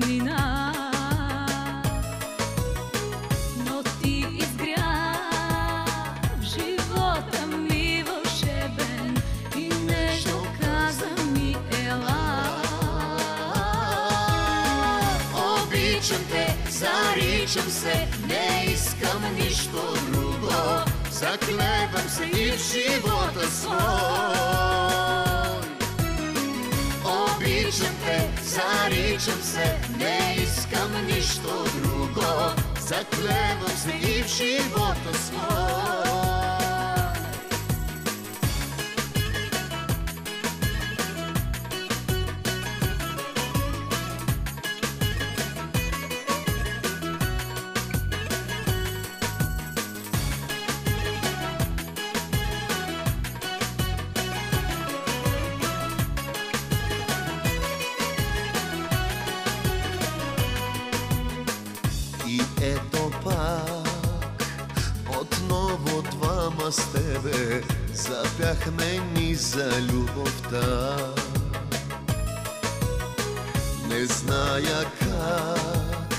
мина, но ти изгря в живота ми вълшебен и нежно каза ми ела. Обичам те, заричам се, не искам нищо друго, заклевам се и в живота свой. Обичам те, заричам се, не искам нищо друго, заклевам се и в живота свой. И ето пак отново двама с тебе запяхме ни за любовта. Не зная как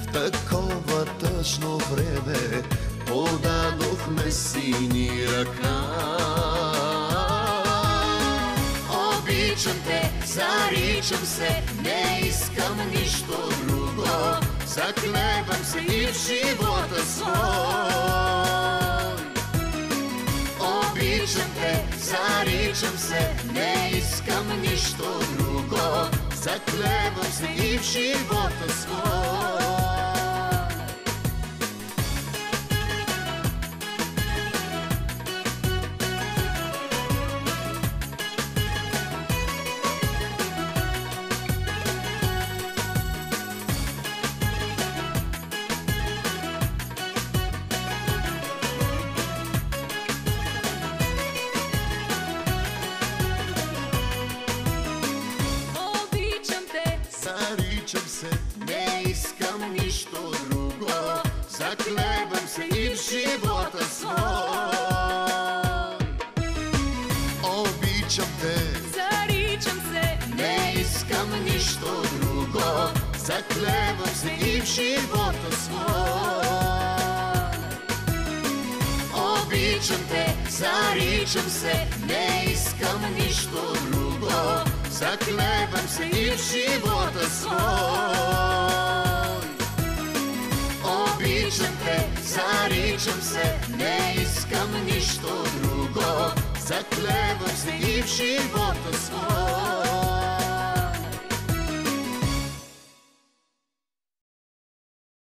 в такова тъжно време подадохме си ни ръка. Обичам те, заричам се, не искам нищо друго, заклевам се и в живота свой. Обичам те, заричам се, не искам нищо друго, заклевам се и в живота свой. Заричам се, не искам нищо друго, заклевам се и в живота свой. обичам те, Заричам се, не искам нищо друго, заклевам се и в живота свой. Обичам те, заричам се, не искам нищо друго, заклевам се и в живота свой. Обичам те, заричам се, не искам нищо друго, заклевам се и в живота свой.